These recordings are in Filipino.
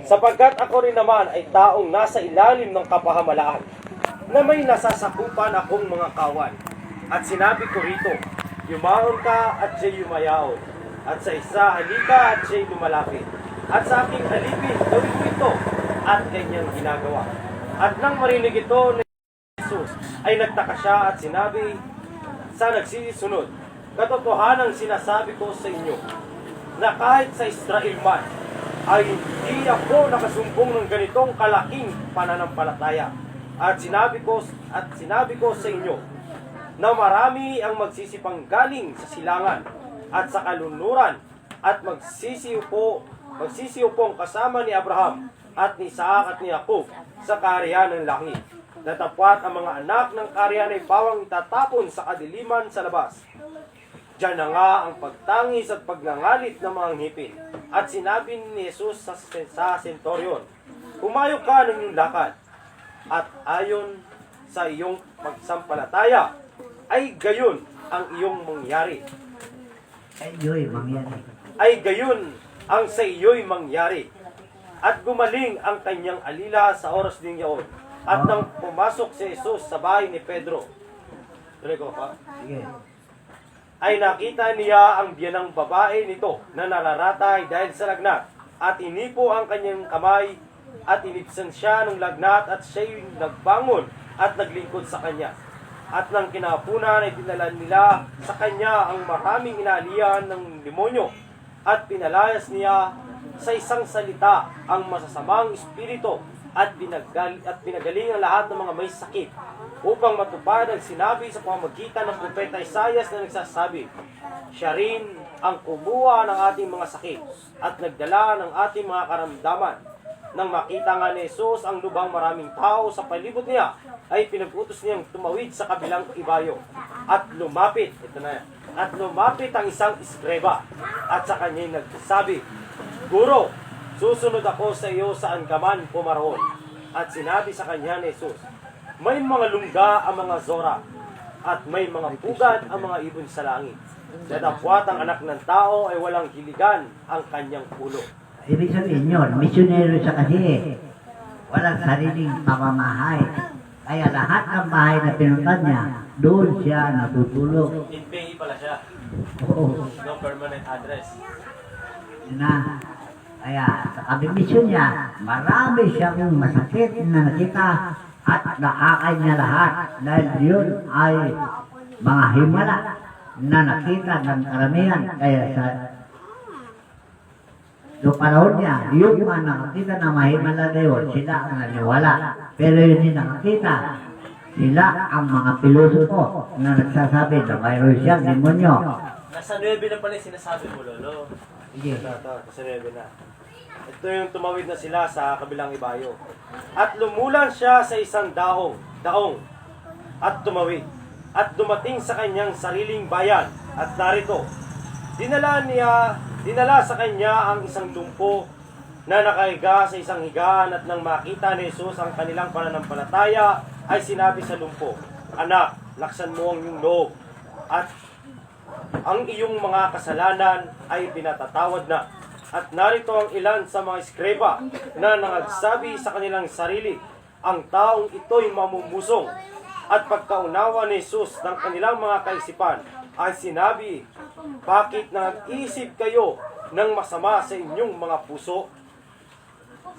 Sapagkat ako rin naman ay taong nasa ilalim ng kapahamalaan, na may nasasakupan akong mga kawan. At sinabi ko rito, yumaon ka at siya'y yumayaon. At sa isa, halika at siya'y lumalapit. At sa aking alipin, gawin ko ito. At kanyang ginagawa. At nang marinig ito ni Jesus, ay nagtaka siya at sinabi sa nagsisunod, katotohanang sinasabi ko sa inyo, na kahit sa Israel man, ay hindi ako nakasumbong ng ganitong kalaking pananampalataya. At sinabi ko sa inyo, na marami ang magsisipang galing sa silangan at sa kalunuran at magsisiupong kasama ni Abraham at ni Isaac at ni Jacob sa kaharian ng langit. Natapwat ang mga anak ng kaharian ay bawang itatapon sa kadiliman sa labas. Diyan na nga ang pagtangis at pagngangalit ng mga ngipin. At sinabi ni Jesus sa sentoryon, humayo ka ng iyong lakad, at ayon sa iyong pagsampalataya, ay gayon ang iyong mangyari. Ay gayon ang sa iyo'y mangyari. At gumaling ang kanyang alila sa oras din yaon. At nang pumasok si Jesus sa bahay ni Pedro, ay nakita niya ang biyanang babae nito na nararatay dahil sa lagnat. At inipo ang kanyang kamay at inibsan siya ng lagnat at siya'y nagbangon at naglingkod sa kanya. At nang kinapunan ay dinala nila sa kanya ang maraming inaalihan ng demonyo at pinalayas niya sa isang salita ang masasamang espiritu at pinagaling ang lahat ng mga may sakit upang matupad ang sinabi sa pamamagitan ng propeta Isaias na nagsasabi, siya rin ang kumuha ng ating mga sakit at nagdala ng ating mga karamdaman. Nang makita nga ni Jesus ang lubang maraming tao sa palibot niya, ay pinag-utos niyang tumawid sa kabilang ibayo at lumapit, lumapit ang isang eskreba at sa kanya nagsabi, Guro, susunod ako sa iyo saan ka man pumaroon. At sinabi sa kanya ni Jesus, may mga lungga ang mga zora at may mga pugad ang mga ibon sa langit. Datapwat ang anak ng tao ay walang hiligan ang kanyang ulo. Ibig sabihin yun, misyonero siya kasi walang sariling pamamahay. Kaya lahat ng bahay na pinuntan niya, doon siya natutulog. In PE pala siya. Oo. No permanent address. Kaya sa kabimisyon niya, marami siyang masakit na nakita at naakay niya lahat. Dahil yun ay mga himala na nakita ng karamihan. Kaya sa panahon niya, yung mga nakakita na mahimala na yun, sila ang naniwala. Pero yun yung nakakita, sila ang mga pilosopo na nagsasabi na mayroon siyang demonyo. Nasa 9 na pala yung sinasabi mo, Lolo. Sige. Nasa 9 na. Ito yung tumawid na sila sa kabilang ibayo. At lumulan siya sa isang daong, at tumawid. At dumating sa kanyang sariling bayan. At narito, dinala sa kanya ang isang lumpo na nakahiga sa isang higaan. At nang makita ni Jesus ang kanilang pananampalataya, ay sinabi sa lumpo, Anak, laksan mo ang iyong loob, at ang iyong mga kasalanan ay pinatatawad na. At narito ang ilan sa mga eskreba na nangagsabi sa kanilang sarili, ang taong ito'y mamumusong. At pagkaunawa ni Jesus ng kanilang mga kaisipan, ay sinabi, bakit nag-iisip kayo ng masama sa inyong mga puso?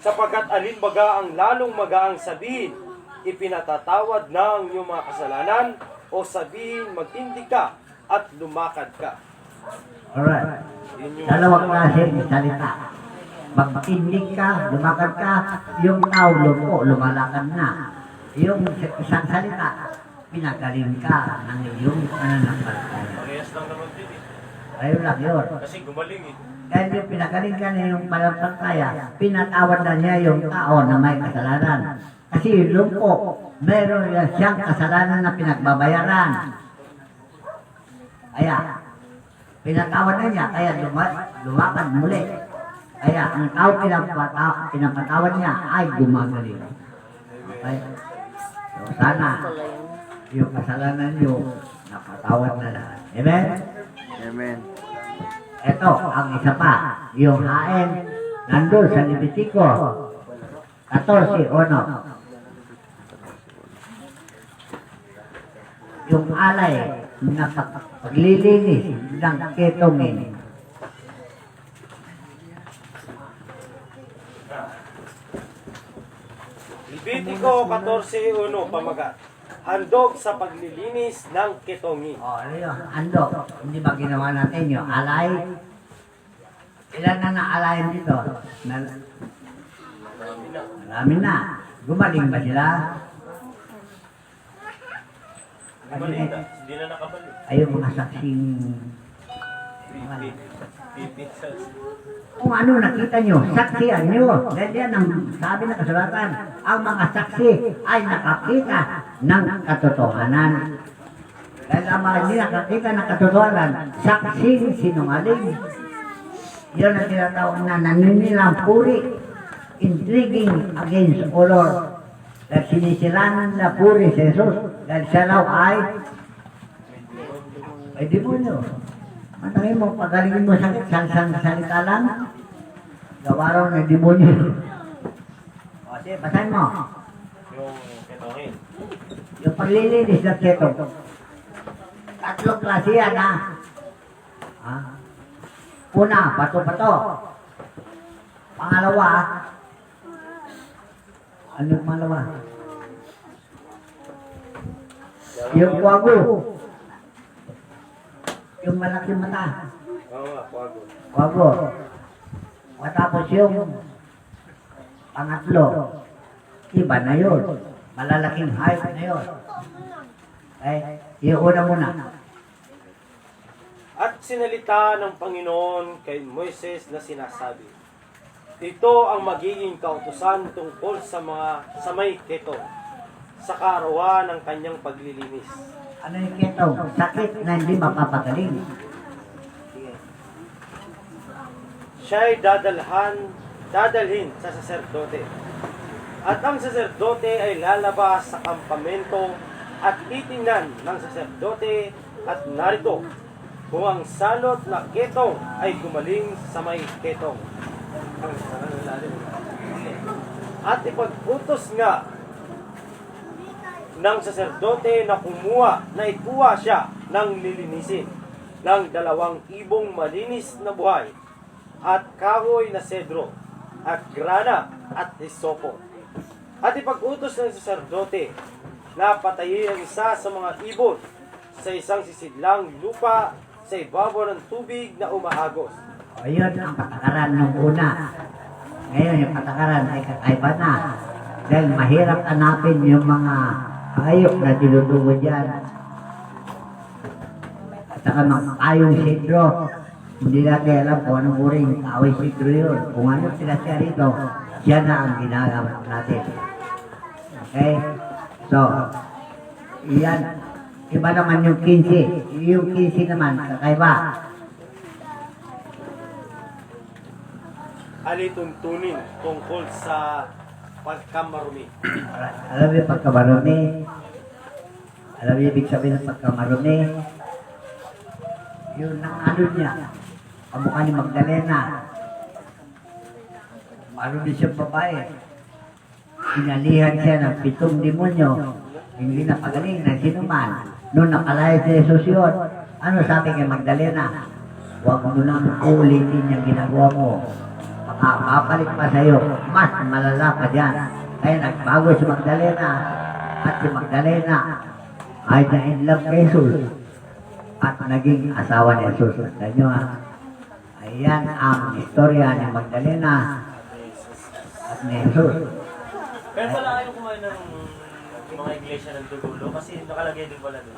Sapagkat alinbaga ang lalong magaang sabihin, ipinatatawad na ang iyong mga kasalanan, o sabihin, magtindig ka at lumakad ka. Alright. Dalawang klase ng salita. Magtindig ka, lumakad ka, yung tao lumpo, lumalakad na. Yung isang salita, pinagaling ka ng iyong pananampalataya. Parehas lang naman din Ayun lang yun. Kasi gumaling Dahil yung pinagaling ka na yung pananampalataya, pinatawad na niya yung tao na may kasalanan. Kasi yung lumpo, meron siyang kasalanan na pinagbabayaran. Kaya, pinatawad na niya, kaya lumakad muli. Kaya, ang tao pinapatawad niya ay gumagaling. Okay? So, sana, yung kasalanan niyo, napatawad na lahat. Amen? Amen. Ito, ang isa pa, yung hain, nandun sa Levitico, 14:1. Yung alay na paglilinis ng ketongin. Levitico 14:1 pamagat. Handog sa paglilinis ng ketongin. O, ano yun? Ando, hindi ba ginawa natin yung alay? Ilan na naalayan dito? Marami na. Gumaling ba sila? Hindi na nakabalik. Ay, yung mga saksing... Kung ano nakita nyo, saksiyan nyo. Dahil yan ang sabi ng kasulatan, ang mga saksi ay nakakita ng katotohanan. Dahil ang mga hindi nakakita ng katotohanan, saksing sinungaling. Yun ang tinatawag na naninilang puri, intriguing against O Lord. Dahil sinisilanan na puri si Jesus, dahil siya raw ay demonyo. Matangin mo, pagalingin mo sa salita lang, gawa raw ng demonyo. O sige, basahin mo. Yung ketongin. Yung paglilinis ng ketong. Tatlong klase yan, ha? Ha? Una, pato-pato. Pangalawa, anong pangalawa? Yung kwago. Yung malaking mata. Oo nga, kwago. Kwago. Matapos yung pangatlo, iba na yun. Malalaking hype na yun. Eh, yung una muna. At sinalita ng Panginoon kay Moises na sinasabi, ito ang magiging kautusan tungkol sa may ketong, sa kaarawan ng kanyang paglilinis. Ano yung ketong? Sakit na hindi mapapagaling. Sige. Siya'y dadalhin sa saserdote. At ang saserdote ay lalabas sa kampamento at titingnan ng saserdote at narito kung ang salot na ketong ay gumaling sa may ketong. At ipag-utos nga ng saserdote na ikuha siya ng lilinisin ng 2 ibong malinis na buhay at kahoy na sedro at grana at hisopo. At ipag-utos ng saserdote na patayin ang isa sa mga ibon sa isang sisidlang lupa sa ibabaw ng tubig na umaagos. Ayun ang patakaran ng una. Ngayon yung patakaran ay kakaiba na. Dahil mahirap hanapin yung mga hayop na dilutungod dyan. At saka makayong sidro. Hindi natin alam kung anong uring kahoy sidro yun. Kung ano sila siya rito, siya na ang ginagamit natin. Okay? So, iyan. Iba naman yung 15. Yung 15 naman, kakaiba. Alituntunin tungkol sa pagkamarumi. Alam mo yung pagkamarumi? Alam mo yung ibig sabihin ng pagkamarumi? Yung ano niya, kamukha ni Magdalena. Marumi siyang babae. Sinalihan siya ng 7 demonyo. Hindi na pagaling na sinuman. Noon nakalaya si Jesus yun. Ano sabi kay Magdalena? Huwag mo nang ulitin yung ginagawa mo. Makakapalik pa sa'yo. Mas malala ka dyan. Kaya nagbago si Magdalena. At si Magdalena ay na-in love kay Jesus. At naging asawa ni Jesus. Tanda nyo ha. Ayan ang istorya ni Magdalena at ni Jesus. Pero wala kayong kumain ng mga iglesia ng dugulo kasi nakalagay din pala doon.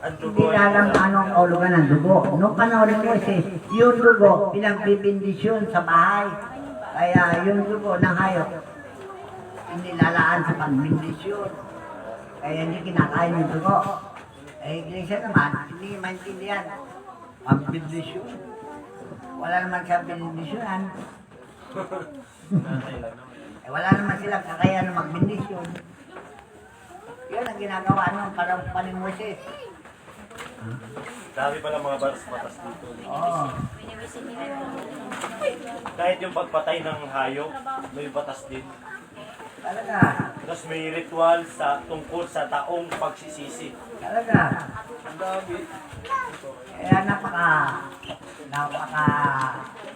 Ang dugo Hindi alam anong kaulugan ng dugo. Noong panahon ni Moises, yung dugo pinagbibindisyon sa bahay. Kaya yung dugo ng hayop, hindi lalaan sa pagbindisyon. Kaya hindi kinakain yung dugo. Eh, iglesia naman, hindi maintindihan. Pagbindisyon. Wala naman siyang bindisyonan. Eh, wala naman silang kakayahan na magbindisyon. Yun ang ginagawa nung parang paning Moises. Dami pala mga batas dito. Oo. Kahit yung pagpatay ng hayop, may batas din. Talaga. Tapos may ritual tungkol sa taong pagsisisi. Talaga. Ang dami. Kaya napaka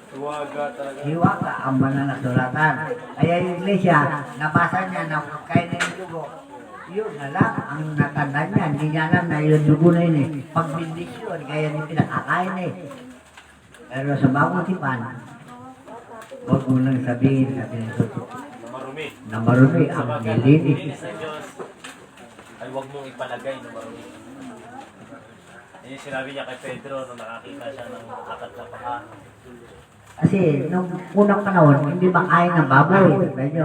Huwaga talaga. hiwaga ang banal na suratan. Kaya yung iglesia, nabasa niya na kain na yung dugo. Yun na lang ang natanda niya. Hindi niya alam na yung dugo na yun eh. Pagbindisyon, kaya hindi pinakakain eh. Pero sa bagong tipan, huwag mo nang sabihin sa pinasuto Na marumi. na marumi ang Sabagat nilinis. linis ng Diyos ay huwag mong ipalagay na marumi. Yan yung sinabi niya kay Pedro nung nakakita siya ng akat na paka. Kasi nung unang panahon, hindi makain ng baboy. Medyo,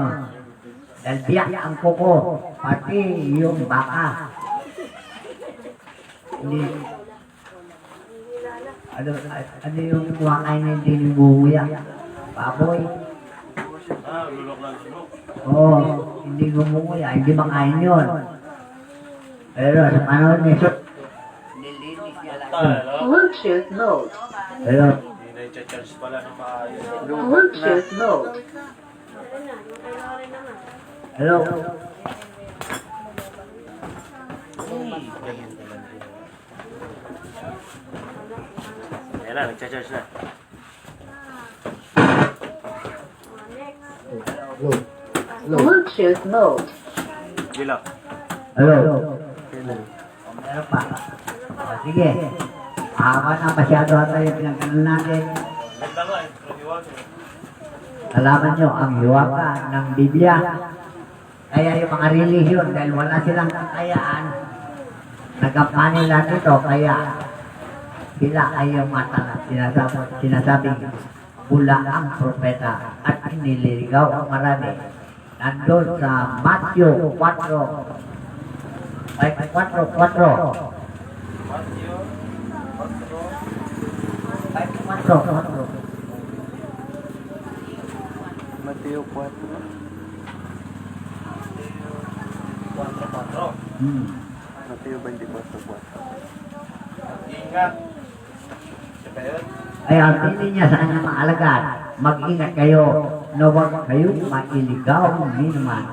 dahil biyak ang kuko, pati yung baka. Hindi, ano yung kumakain na hindi nibuhuya? Baboy. Lulok lang lulok. Oo, hindi gumuguya, hindi makain yun. Pero sa panahon ni Jesus, nilinis niya lang. Talo. Bluetooth mode. Pero, Hindi na i-charge pala ng maayos. Bluetooth mode. hello, Ganyan talaga. Ayan na, nag-charge na. Bluetooth mode. Gila. hello. O, meron pa. O, sige. Haba na masyado ata yung pinagkanan natin. Ganda nga eh. Raniwag eh. Alaman nyo, ang hiwaka ng Biblia. Kaya yung mga relihiyon, dahil wala silang kakayaan, nagampanin lang ito, kaya sila ay yung mata, sinasabing pula ang propeta at inililigaw ang marami. Nandun sa Matthew 4, ay 4, 4. Matthew, Ay, 4. Mateo 4. 4. Mateo 24:4. Ingat. Siya yun? Ay, ang hindi niya sa kanyang mga alagad, mag-ingat kayo na huwag kayong mailigaw ni naman.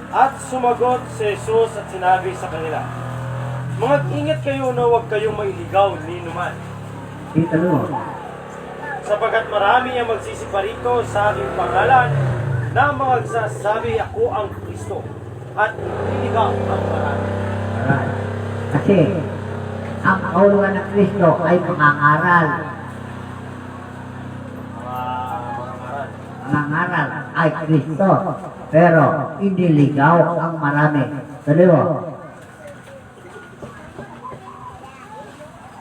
At sumagot si Jesus at sinabi sa kanila, Mag-ingat kayo na huwag kayong mailigaw ni numan. Dito mo. Sapagkat marami ang magsisiparito sa aking pangalan na magsasabi ako ang Kristo at ililigaw ang marami. Alright. Kasi, ang kauluan ng Kristo ay pangangaral. Mga maral. Pangangaral ay Kristo. Pero, iniligaw ang marami. Tuloy mo.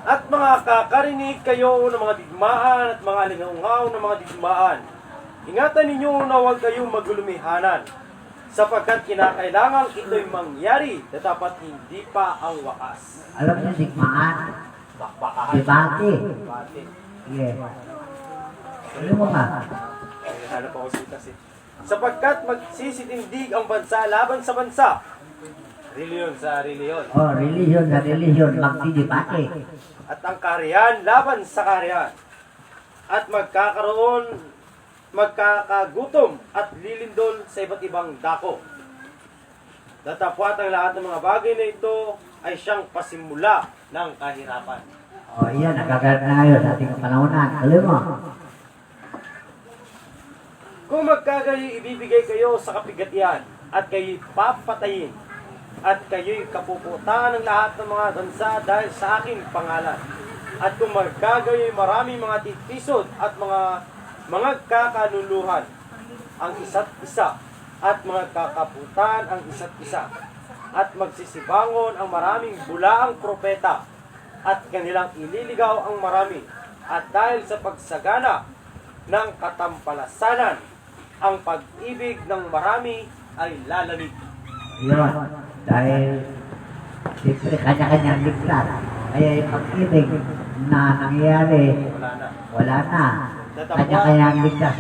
At mga kakarinig kayo ng mga digmaan at mga lingaungaw ng mga digmaan. Ingatan ninyo na huwag kayong magulumihanan, sapagkat kinakailangan ito'y mangyari na dapat hindi pa ang wakas. Alam niyo, digmaan. Bakbakahan. Debate. Debate. Sige. Tuloy mo ka. Hanap ako kasi. Sapagkat magsisitindig ang bansa laban sa bansa. Reliyon sa reliyon. Oh, religion na religion, magdidebate. At ang kaharian laban sa kaharian. At magkakagutom at lilindol sa iba't ibang dako. Datapwat ang lahat ng mga bagay na ito ay siyang pasimula ng kahirapan. Oh, iyan, nagagalit na ngayon sa ating panahonan. Tuloy mo. Kung magkagayo ibibigay kayo sa kapigatian at kayo'y papatayin at kayo'y kapuputaan ng lahat ng mga bansa dahil sa aking pangalan. At kung magkagayo'y maraming mga titisod at mga kakanuluhan ang isa't isa at mga kakaputan ang isa't isa at magsisibangon ang maraming bulaang propeta at kanilang ililigaw ang marami at dahil sa pagsagana ng katampalasanan ang pag-ibig ng marami ay lalamig. Yun. Dahil, siyempre, kanya-kanyang ligtas. Kaya yung pag-ibig na nangyayari, Wala na. wala na. Kanya-kanyang ligtas.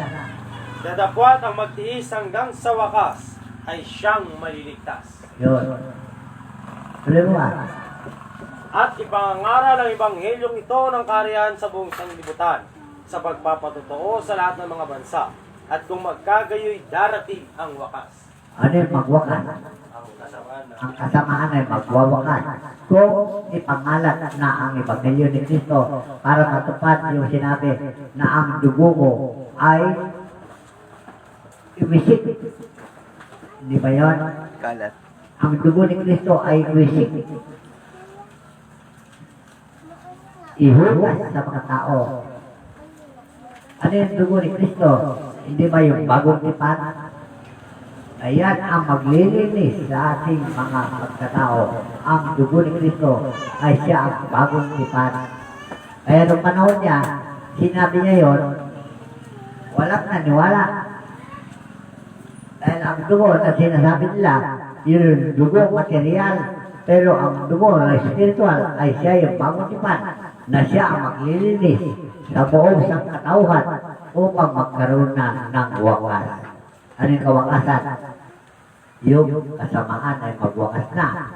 Dadapwat ang magtiis hanggang sa wakas ay siyang maliligtas. Yun. Tuloy mo ba? at ipangangaral ang ebanghelyong ito ng kaharian sa buong sanglibutan sa pagpapatotoo sa lahat ng mga bansa. At kung magkagayoy, darating ang wakas. Ano yung magwakas? Ang kasamaan na Ang kasamaan ay magwawakas kung ipangalat na ang Ebanghelyo ni Kristo para matupad yung sinabi na ang dugo ko ay iwisik. Di ba yun? Kalat. Ang dugo ni Kristo ay iwisik. Ihugas sa mga tao. Ano yung dugo ni Kristo? Hindi ba yung bagong tipan? Ayan ang maglilinis sa ating mga pagkatao. Ang dugo ni Kristo ay siya ang bagong tipan. Kaya nung panahon niya, sinabi niya yon, walang naniwala. Dahil ang dugo na sinasabi nila, yun yung dugo material. Pero ang dugo na spiritual ay siya yung bagong tipan na siya ang maglilinis sa buong sangkatauhan upang magkaroon na ng wakas. Ano yung kawakasan? Yung kasamaan ay magwakas na.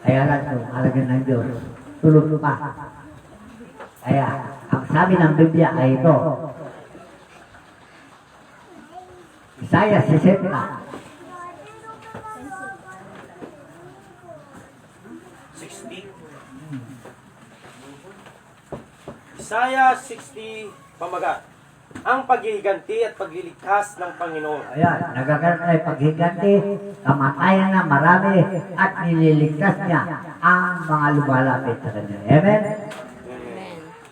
Kaya lang yung halaga ng Diyos, tulog pa. Kaya, ang sabi ng Biblia ay ito. Isaiah 60. Isaiah 60, pamagat. Ang paghihiganti at pagliligtas ng Panginoon. Ayan, nagkakaroon ay paghiganti, kamatayan na marami at nililigtas niya ang mga lumalapit sa kanya. Amen?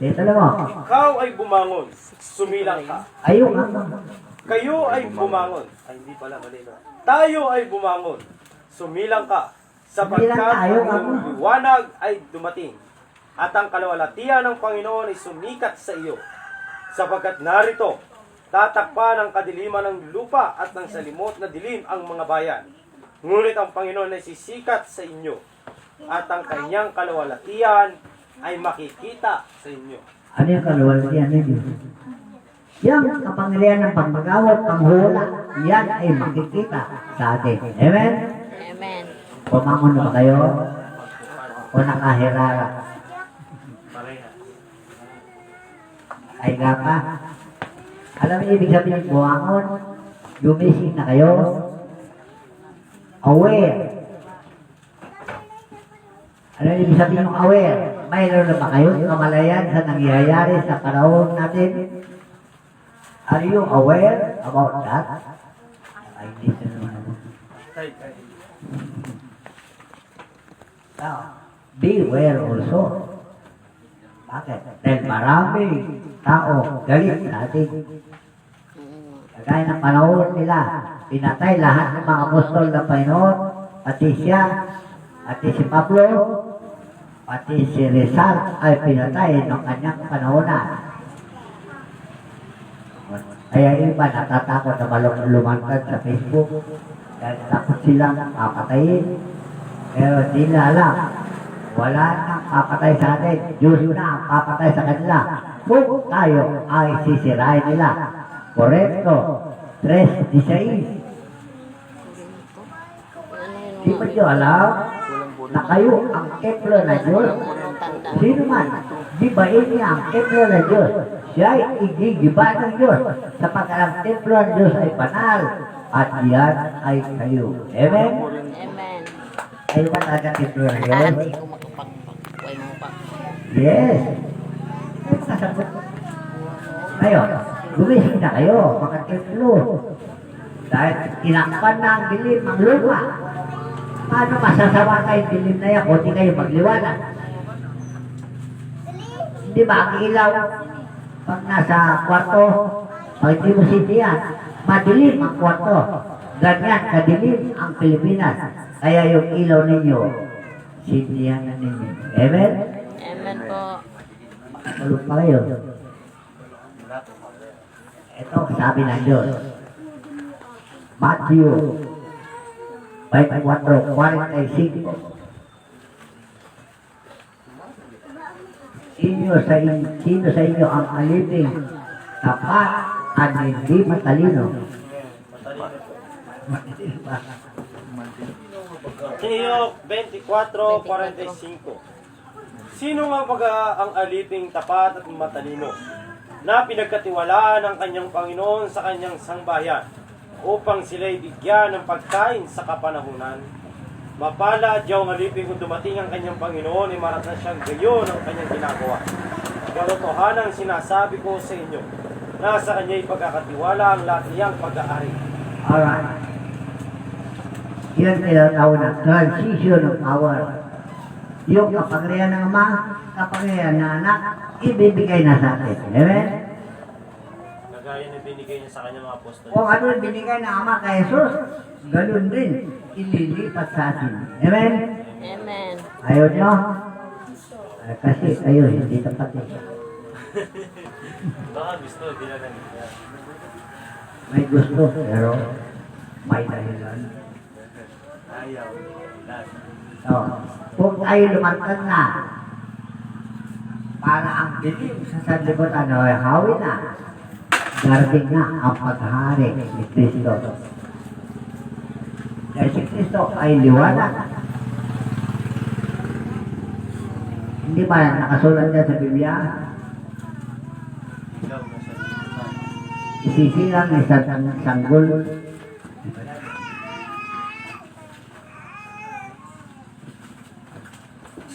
Dito lang mo. Ikaw ay bumangon, sumilang ka. Ayun nga. Kayo ay bumangon. Ay, hindi pala, mali na. Tayo ay bumangon, sumilang ka. Sapagkat Sumilang tayo, ang ako. liwanag ay dumating. At ang kalawalatian ng Panginoon ay sumikat sa iyo. Sapagkat narito, tatakpan ang kadiliman ng lupa at ng salimot na dilim ang mga bayan. Ngunit ang Panginoon ay sisikat sa inyo, at ang kanyang kalawalatian ay makikita sa inyo. Ano yung kaluwaltian ng Diyos? Yung kapangyarihan ng pagmagawat, panghula, yan ay makikita sa atin. Amen? Amen. Pumangon na ba kayo? O nakahirara? Ay nga pa. Alam niyo ibig sabihin buwangon? Gumising na kayo? Aware. Ano ibig sabihin yung aware? Mayroon na ba kayo kamalayan sa nangyayari sa panahon natin? Are you aware about that? Ay, hindi na naman ako. Now, beware also. Bakit? Dahil maraming tao galit sa atin. Kagaya ng panahon nila, pinatay lahat ng mga apostol ng Panginoon, pati siya, pati si Pablo, pati si Rizal ay pinatay ng kanyang panahon na. Kaya iba natatakot na lumantad sa Facebook dahil takot silang papatayin. Pero di na alam, wala nang papatay sa atin. Diyos na ang papatay sa kanila. Kung tayo ay sisirain nila. Correcto. 3:16. Di ba nyo alam na kayo ang templo ng Diyos? Sino man, gibain niya ang templo ng Diyos. Siya ay igigiba ng Diyos. Sapagkat ang templo ng Diyos ay banal. At yan ay kayo. Amen? Amen. Kayo ba talaga templo ng Diyos? Hindi ko makapagpag. Huwag mo pa. Yes. Sasagot. Ngayon, gumising na kayo, mga templo. Dahil tinakpan na ang dilim, ang lupa. Paano masasawa kayo dilim na yan kung di kayo magliwanag? Hindi ba ang ilaw? Pag nasa kwarto, pag hindi mo sindihan, madilim ang kwarto. Ganyan, kadilim ang Pilipinas. Kaya yung ilaw ninyo, sindihan na ninyo. Amen? Amen po. Malung pa kayo. Ito, sabi ng Diyos. Matthew 24:45. Sino sa inyo ang aliping tapat at hindi matalino? Tiyok 24:45. Sino nga baga ang aliping tapat at matalino na pinagkatiwalaan ng kanyang Panginoon sa kanyang sangbayan upang sila'y bigyan ng pagkain sa kapanahunan? Mapala at ang aliping kung dumating ang kanyang Panginoon ay marat na siyang gayon ang kanyang ginagawa. Katotohanan ang sinasabi ko sa inyo, nasa kanya'y pagkakatiwala ang lahat niyang pag-aari. Alright. Yan tinatawag na transition of power. Yung kapangyarihan ng Ama, kapangyarihan ng Anak, ibibigay na sa atin. Amen? Kagaya na binigay niya sa kanyang mga apostol. Kung ano yung binigay ng Ama kay Jesus, ganun din, ililipat sa atin. Amen? Amen. Ayaw nyo? Kasi kayo, hindi tapat eh. Baka gusto, di na nangyayari. May gusto, pero may dahilan. Ayaw. Lahat. So, kung tayo lumantad na, para ang dilim sa sanlibutan ay hawi na, darating na ang paghahari ni Kristo. Dahil si Kristo ay liwanag. Hindi ba nakasulat niya sa Biblia? Ilaw na siya. Isisilang isang sanggol.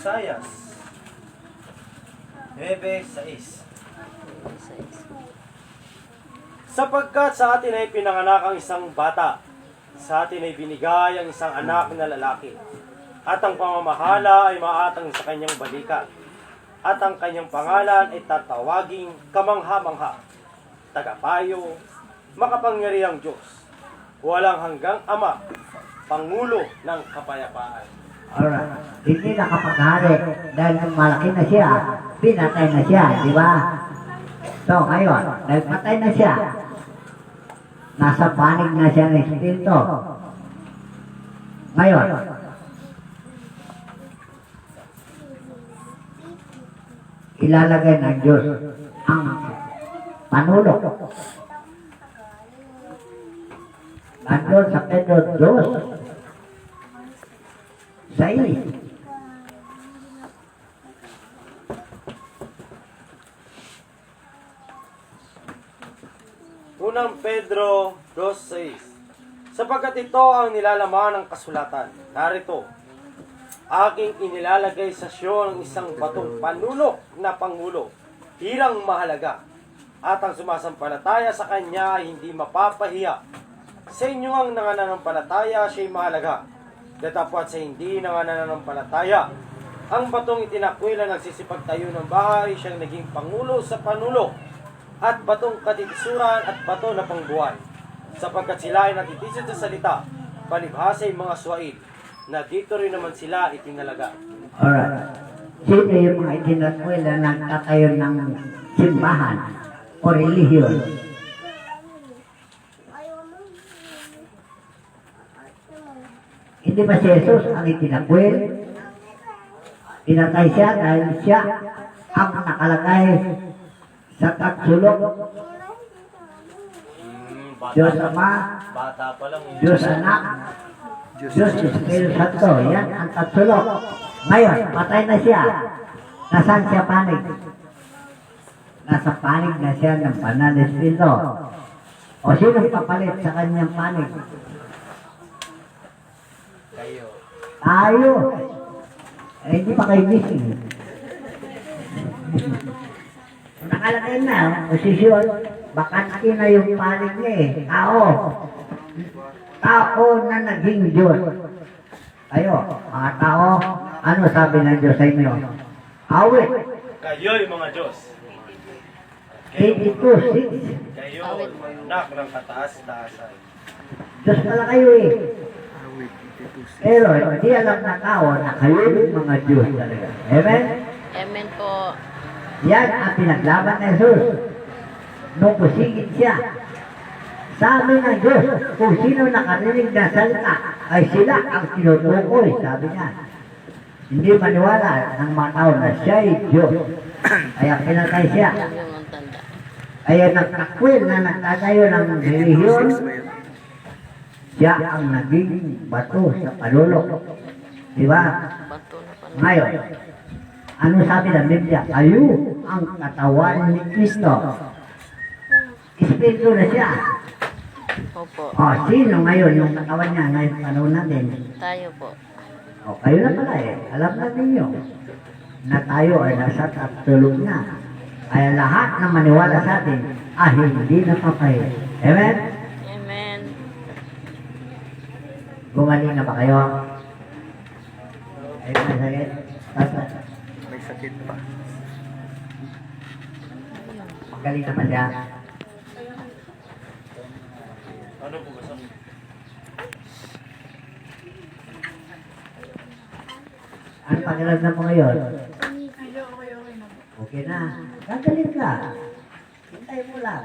Isayas 9:6. Sapagkat sa atin ay pinanganak ang isang bata, sa atin ay binigay ang isang anak na lalaki, at ang pamamahala ay maatang sa kanyang balikat, at ang kanyang pangalan ay tatawaging kamangha-mangha, tagapayo, makapangyarihang Diyos, walang hanggang Ama, Pangulo ng kapayapaan. Alright. Hindi nakapaghari dahil nung malaki na siya, pinatay na siya, di ba? So, ngayon, dahil patay na siya, nasa panig na siya ng Espiritu. Ngayon, ilalagay ng Diyos ang panulok. Nandun sa Pedro 2, 6. Unang Pedro 2:6. Sapagkat ito ang nilalaman ng kasulatan. Narito, aking inilalagay sa siyo ng isang batong panulok na pangulo, hirang mahalaga, at ang sumasampalataya sa kanya ay hindi mapapahiya. Sa inyo ang nangananampalataya siya'y mahalaga. Datapwat sa hindi nangananampalataya, ang batong itinakwil na nagsisipagtayo ng bahay, siyang naging pangulo sa panulok, at batong katitisuran at bato na pangbuhay. Sapagkat sila ay natitisod sa salita, palibhasa ay mga suwaid, na dito rin naman sila itinalaga. Alright. Sino yung mga itinakwil na nagtatayo ng simbahan o relihiyon? Hindi ba si Jesus ang itinakwil? Pinatay siya dahil siya ang nakalagay sa tatsulok. Diyos Ama, Bata pa lang. Diyos Anak, Diyos Espiritu Santo. Yan ang tatsulok. Ngayon, patay na siya. Nasaan siya panig? Nasa panig na siya ng Banal na Espiritu. O sino papalit sa kanyang panig? Kayo. Tayo. Eh, hindi pa kayo missing. Nakalagay na, posisyon, bakante na yung panig niya eh. Tao. Tao na naging Diyos. Kayo, mga tao, ano sabi ng Diyos sa inyo? Awit. Kayo'y mga Diyos. 82:6. Kayo ay mga anak ng kataas-taasan. Diyos pala kayo eh. Awit 82:6. Pero hindi alam na tao na kayo yung mga Diyos talaga. Amen? Amen po. Yan ang pinaglaban ni Jesus. Nung pusigit siya, sabi ng Diyos, kung sino nakarinig na salita, ay sila ang tinutukoy, sabi niya. Hindi maniwala ng mga tao na siya ay Diyos. Kaya pinatay siya. Yan yung ang tanda. Kaya nagtakwil na nagtatayo ng relihiyon, siya ang naging bato sa panulok. Di ba? Bato na pala. Ngayon, Ano sabi ng Biblia? Kayo ang katawan ni Kristo. Espiritu na siya. Opo. O, sino ngayon yung katawan niya ngayon panahon natin? Tayo po. O, kayo na pala eh. Alam na ninyo na tayo ay nasa tulog na. Kaya lahat na maniwala sa atin, hindi napapay. Amen? Amen. Gumaling na ba kayo? Ay, masakit. May sakit pa. Magaling na ba siya? Ano po ba sabi? Ano pakiramdam mo ngayon? Okay na. Gagaling ka. Hintay mo lang.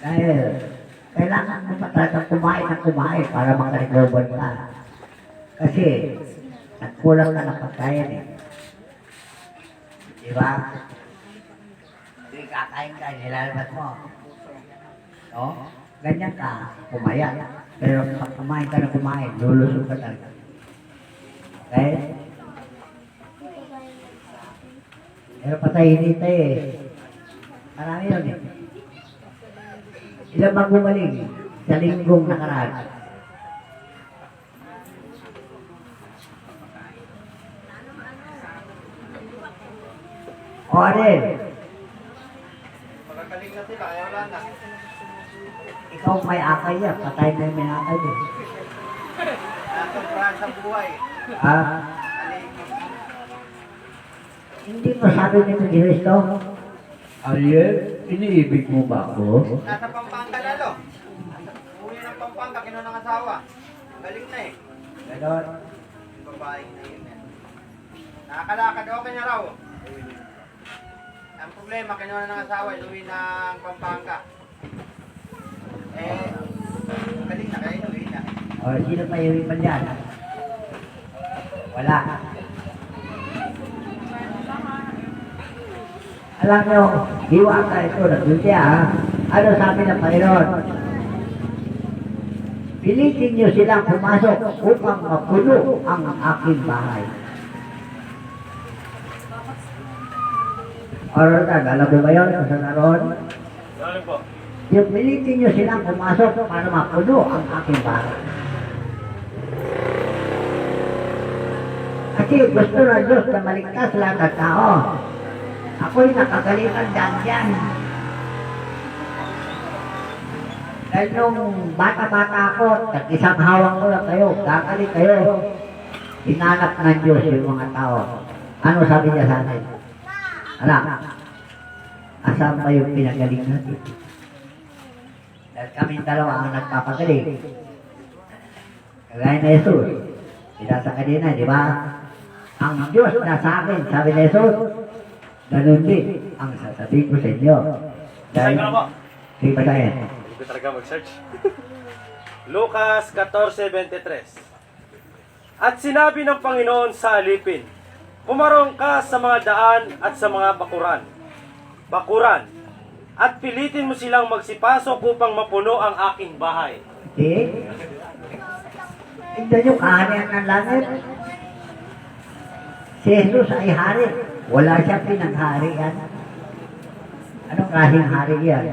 Dahil kailangan mo pa talagang kumain para makarecover ka. Kasi nagkulang ka ng pagkain eh. Diba? Hindi kakain ka, nilalabas mo. No? Ganyan ka, kumaya. Pero pag kumain ka na kumain, lulusog ka talaga. Okay? Pero patay hindi tayo eh. Marami yun eh. Ilang bang gumaling sa linggong nakaraan? O Adel, Magagaling na sila, ay wala na. ikaw may akay yan. Patay na yung may akay din. Nasa sa buhay. Ah, hindi mo sabi nito ni Cristo? Ariel, iniibig mo ba ako? Nasa Pampanga lalo. Uwi ng Pampanga, kinuha ng asawa. Galing na eh. Ganon. Babae na yun eh. Nakakalakad, okay na raw. Ang problema, kinuha na ng asawa, inuwi ng Pampanga. Eh, galing na kayo, inuwi na. O, sino pa yung iba dyan? Wala. Alam nyo, hiwa ka ito, nagdulti Ano sabi ng Panginoon? Pilitin nyo silang pumasok upang mapuno ang aking bahay. Alright, alam mo ba yun? Sa naroon? Ano po? Yung pilitin nyo silang pumasok para mapuno ang aking bahay. Kasi gusto ng Diyos na maligtas lahat ng tao. Ako'y nakagalitan dyan. Dahil nung bata-bata ako, isang hawak ko lang kayo, kakali kayo. Hinanap ng Diyos yung mga tao. Ano sabi niya sa atin? Alam, asan ba yung pinagaling natin? Dahil kaming dalawa ang nagpapagaling. Kagaya na Jesus. Pinasa kanina, di ba? Ang Diyos nasa akin, sabi ni Jesus, ganun din ang sasabihin ko sa inyo. Dahil, sige pa tayo. Hindi ko talaga mag-search. Lucas 14:23. At sinabi ng Panginoon sa alipin, pumarong ka sa mga daan at sa mga bakuran, at pilitin mo silang magsipasok upang mapuno ang aking bahay. Okay? Tignan nyo, kaharian ng langit. Si Jesus ay hari. Wala siya pinagharian. Anong klaseng hari yan?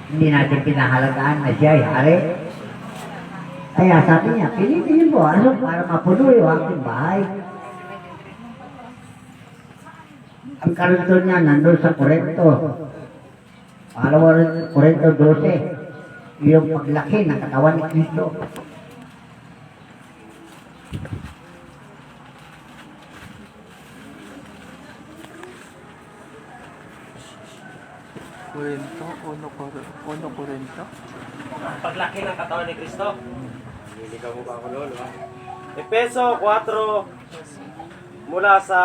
Hindi natin pinahalagaan na siya ay hari. Kaya sabi niya, pilitin mo para mapuno yung aking bahay. Ang karunto niya nandun sa Corinto. Pangalawa Corinto 12. Yung paglaki ng katawan ni Cristo. Korinto? Paglaki ng katawan ni Kristo. Nililigaw mo ba ako, Lolo? Efeso 4, mula sa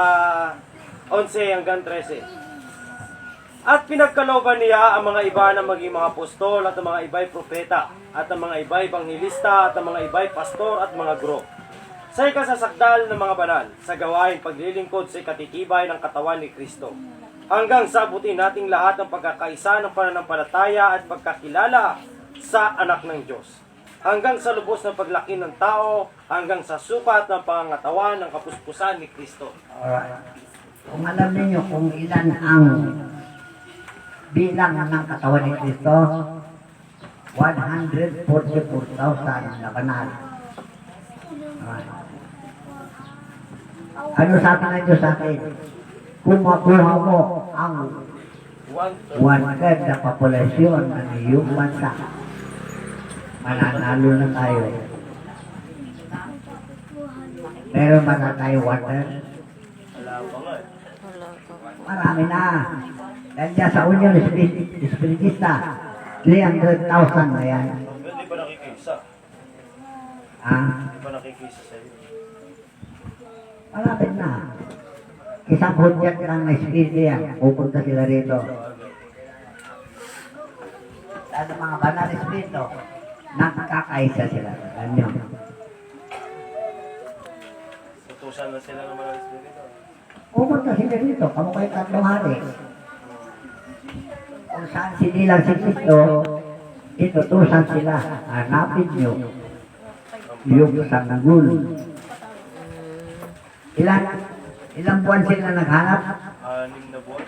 11 hanggang 13. At pinagkalooban niya ang mga iba na maging mga apostol at ang mga iba'y propeta at ang mga iba'y banghilista at ang mga iba'y pastor at mga guro. Sa ikasasakdal ng mga banal, sa gawain paglilingkod sa ikatitibay ng katawan ni Kristo. Hanggang sa abutin nating lahat ng pagkakaisa ng pananampalataya at pagkakilala sa anak ng Diyos. hanggang sa lubos na paglaki ng tao, hanggang sa sukat ng pangatawan ng kapuspusan ni Kristo. Alright. Kung alam ninyo kung ilan ang bilang ng katawan ni Kristo, 144,000 na banal. Alright. Ano sabi ng Diyos sa akin? Kung makuha mo ang one-third na populasyon ng iyong bansa, mananalo na tayo. Meron ba na tayo one-third? Wala pa nga eh. Wala po. Marami na. Dahil dyan sa Union Espiritista, 300,000 na yan. Hindi pa nakikisa. Ah, Hindi pa nakikisa sa iyo. malapit na. Isang hudyat lang na espiritu yan. Pupunta sila rito. Dahil ang mga banal na espiritu, nakakaisa sila. Alam nyo. Utusan na sila ng mga espiritu. Pupunta sila rito. Kamukha yung 3 hari. Kung saan sinilang si Kristo, inutusan sila. Hanapin nyo yung sanggol. Ilang buwan sila naghanap? 6 na buwan.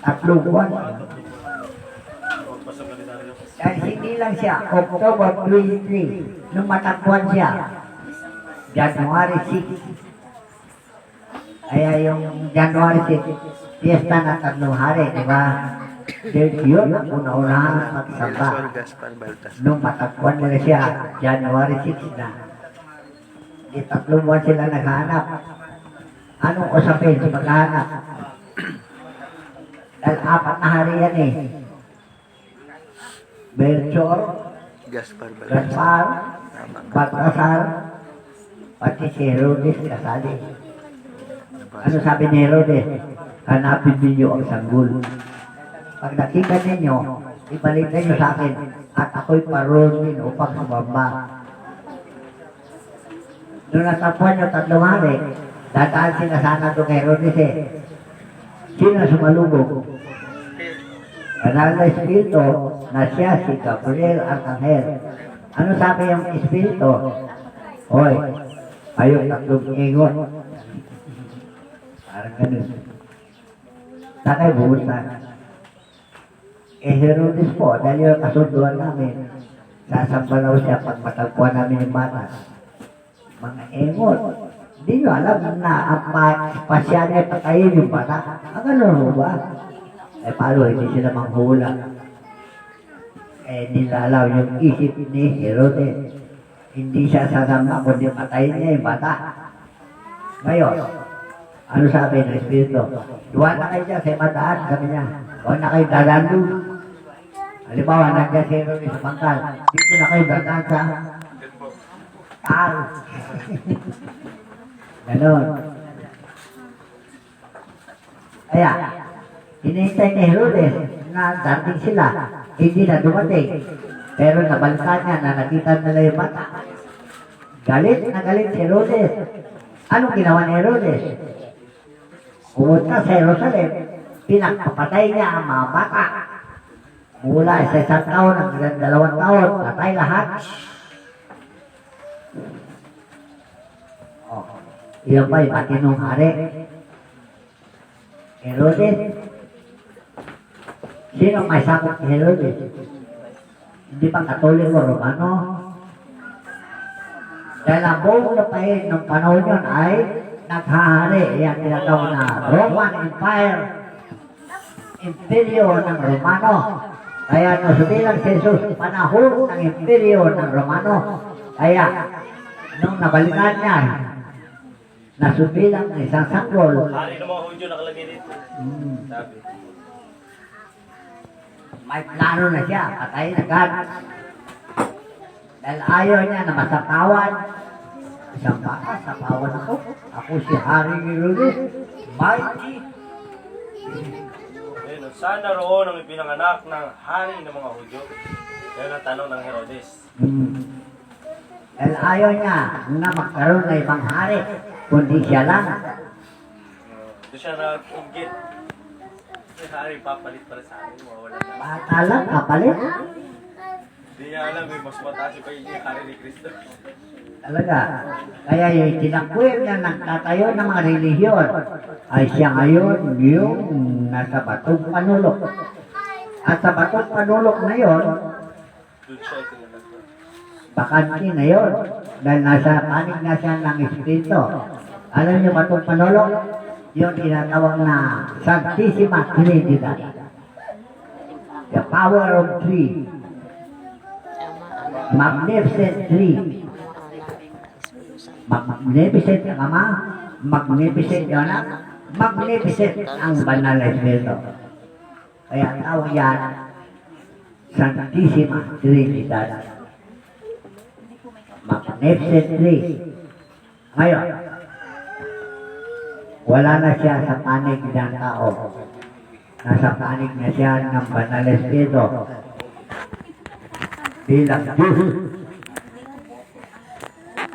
3 buwan. Huwag pa sa kalendaryo. Dahil hindi lang siya, October 23, nung matakbuhan siya, January 6. Kaya yung January 6, fiesta na 3 hari, di ba? Dahil yun, ang una-unahan ang magsamba. Sol Gaspar Baltas. Nung matakbuhan nila siya, January 6 na. Di 3 buwan sila naghanap. Anong usapin sa paghahanap? Dahil 4 na hari yan eh. Melchor, Gaspar Baltas. Gaspar, Tama. Baltasar, pati si Herodes kasali. Ano sabi ni Herodes? Hanapin ninyo ang sanggol. Pag nakita ninyo, ibalik ninyo sa akin at ako'y paroon din upang sumamba. Noong natapuan yung 3 hari, dadaan sila sana doon kay Herodes eh. Sino sumalubog? Banal na Espiritu na siya si Gabriel Arcangel. Ano sabi yung Espiritu? Hoy, ayun 3 ingot. Parang ganun. Takay buhusan. Eh Herodes po, dahil yung kasunduan namin, sasambalaw siya pag matagpuan namin yung bata. Mga engot. Hindi nyo alam na ang pasya niya patayin yung bata. Ang ano ba? Eh paano hindi sila manghula? Eh nilalaw yung isip ni Herodes. Hindi siya sasama kundi patayin niya yung bata. Ngayon, ano sabi ng Espiritu? Duwan na kayo dyan sa mataan, sabi niya. Duwan na kayo dadando. Halimbawa, nandiyan si Herodes sa pangkal. Dito na kayo dadaan sa taal. Ganon. Kaya, hinihintay ni Herodes na dating sila. Hindi na dumating. Pero nabalita niya na nakita nila yung bata. Galit na galit si Herodes. Anong ginawa ni Herodes? Pumunta sa Jerusalem. Pinagpapatay niya ang mga bata. Mula sa 1 taon hanggang 2 taon. Patay lahat. Oh. Iyon pa yung matinong hari. Herodes. Sino may sakot ni Herodes? Hindi pa Katoliko Romano. Dahil ang buong lupain ng panahon yun ay naghahari. Yan tinatawag na Roman Empire. Imperyo ng Romano. Kaya nasubilang si Jesus, panahon ng imperyo ng Romano. Kaya, nung nabalikan niya, nasubilang ng isang sanggol. Hari ng mga Hudyo nakalagay dito. Sabi. May plano na siya, patayin agad. Dahil ayaw niya na masapawan. Isang baka, sapawan ako. Ako si Hari Herodes, mighty. Ayun, saan naroon ang ipinanganak ng hari ng mga Hudyo? Yan ang tanong ng Herodes. Dahil ayaw niya na magkaroon ng ibang hari, kundi siya lang. Doon siya nag-inggit. Si hari papalit para sa akin. Mawala na. Bata lang, kapalit. Hindi Hindi niya alam eh, mas mataas pa yung hari ni Kristo. Talaga. Kaya yung tinakwil na nagtatayo ng mga relihiyon ay siya ngayon yung nasa batong panulok. At sa batong panulok na yon, Doon siya itinatagpo. bakante na yon. Dahil nasa panig na siya ng Espiritu. Alam niyo batong panulok? Yung tinatawag na Sanctissima Trinidad. The power of three. Magnificent three. Magnificent ang Ama, magnificent yung Anak, magnificent ang Banal na Espiritu. Kaya tawag yan, Sanctissima Trinidad. Magnificent three. Ngayon, wala na siya sa panig ng tao. Nasa panig na siya ng Banal na Espiritu. Bilang Diyos.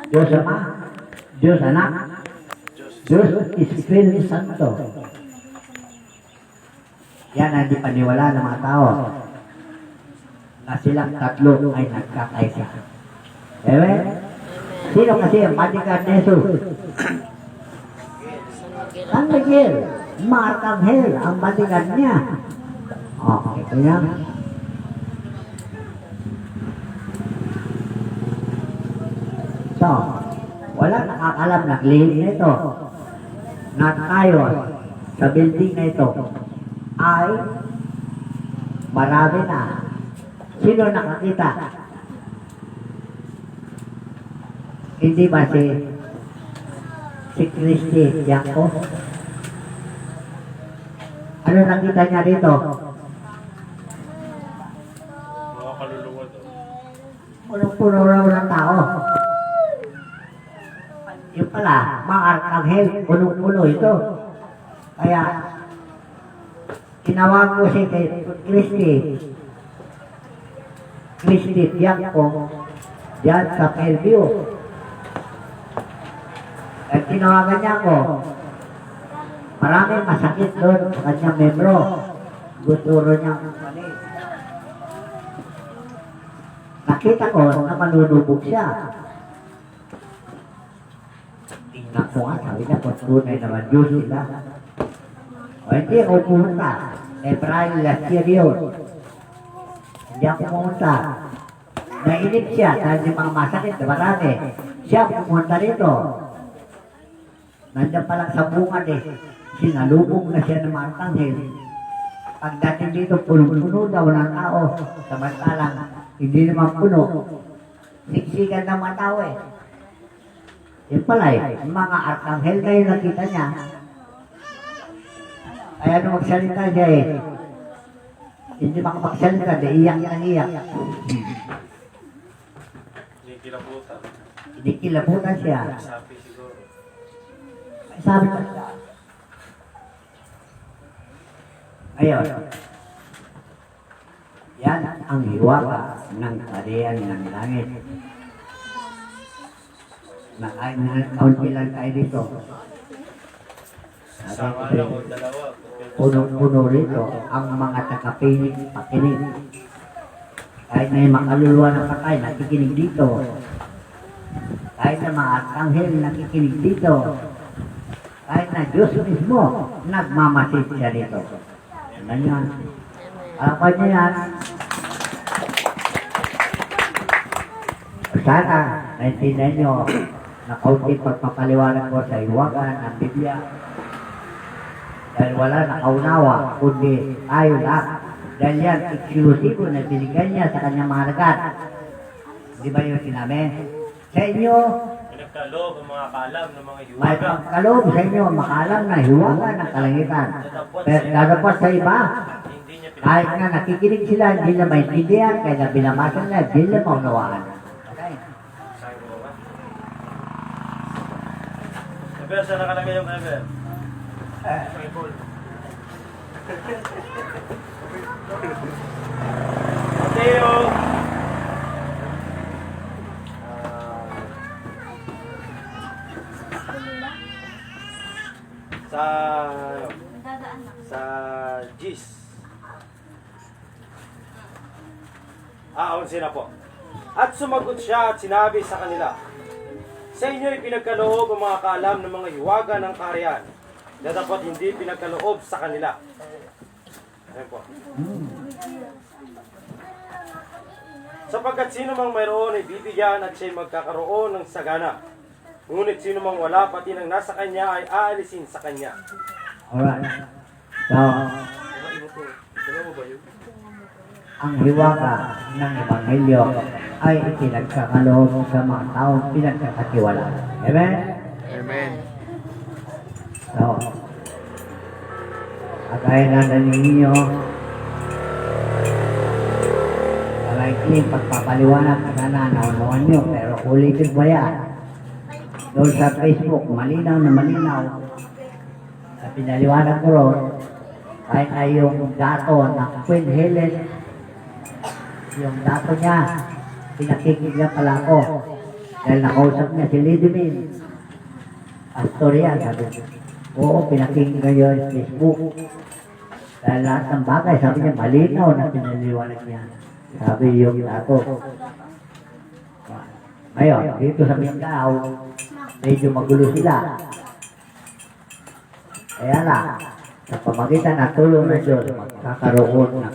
Diyos Ama, Diyos Anak, Diyos Espiritu Santo. Yan ang di paniwala ng mga tao na silang tatlo ay nagkakaisa. Amen? Sino kasi ang bodyguard ni Jesus? San Miguel, Arkanghel ang bodyguard niya. Okay, kaya so, wala nakakalam ng lihim nito na tayo sa building na ito ay marami na. Sino nakakita? Hindi ba si Christy Bianco? Ano nakita niya dito? Mga kaluluwa to. Punong-puno raw ng tao. Yung pala, mga arkanghel, punong-puno ito. Kaya, tinawag ko si Christy Bianco diyan sa Fairview. At tinawagan niya ako. Maraming masakit doon sa kanyang membro. Guturo niyang mali. Nakita ko na manunubog siya. Tingnan ko nga, sabi na kung tunay naman Diyos sila. O hindi ako pumunta. April last year yun. Hindi ako pumunta. Nainip siya dahil yung mga masakit na marami. Siya pumunta rito. Nandiyan pa lang sa bungad eh. Sinalubong na siya ng mga arkanghel. Pagdating dito, puno-puno daw ng tao. Samantalang, hindi naman puno. Siksikan ng mga tao eh. Yung pala eh, yung mga arkanghel na yung nakita niya. Kaya nung magsalita siya eh, hindi makapagsalita, di iyak ang iyak. Hindi kilabutan. Hindi kilabutan siya. Sabi siguro. Ay, sabi ko siya. Ngayon, yan ang hiwaga ng kaharian ng langit. Nakaunti lang tayo dito. Sama lang o dalawa. Puno-puno rito ang mga pakinig. Kahit na yung makaluluwa ng patay, nakikinig dito. Kahit na mga arkanghel, nakikinig dito. Kahit na Diyos mismo, nagmamasid siya dito. Yan yan. Alapan niya yan. Sana, naintindihan nyo na kaunting pagpapaliwanag ko sa iwagan ng Biblia. Dahil wala nakaunawa, kundi tayo lahat. Dahil yan, eksklusibo na binigyan niya sa kanyang mga lagat. Di ba yung sinabi? Sa inyo, Pinagkaloob ang mga kaalam ng mga may hiwaga. pagkaloob sa inyo, makalam na hiwaga ng kalangitan. Pero dadapot sa iba, Hindi niya kahit nga nakikinig sila, hindi na maintindihan, kaya na binamasan na, hindi na maunawaan. Okay. Sabi mo ba? Eber, saan nakalagay yung Eber? Bible. Mateo. Sa Gis. 11 na po. At sumagot siya at sinabi sa kanila, sa inyo ipinagkaloob ang mga kaalam ng mga hiwaga ng kaharian na dapat hindi pinagkaloob sa kanila. Ayan po. Sapagkat sino mang mayroon ay bibigyan at siya'y magkakaroon ng sagana. Ngunit sino mang wala, pati nang nasa kanya ay aalisin sa kanya. Alright. So, ang hiwaga ng Ebanghelyo ay ipinagkakaloob sa mga taong pinagkakatiwalaan. Amen? Amen. So, kagaya na ninyo, maikling pagpapaliwanag na nanaunawan nyo, pero ulitin ba yan? Doon sa Facebook, malinaw na malinaw, na pinaliwanag ko ron, kahit ay yung dato ng Queen Helen, yung dato niya, pinakikig niya pala ako, dahil nakausap niya si Lady Min. Astoria, sabi niya. Oo, pinakikig niya yung Facebook. Dahil lahat ng bagay, sabi niya, malinaw na pinaliwanag niya. Sabi yung dato. Ngayon, dito sa Mindanao, medyo magulo sila. Kaya lang, sa pamagitan ng tulong ng Diyos, magkakaroon ng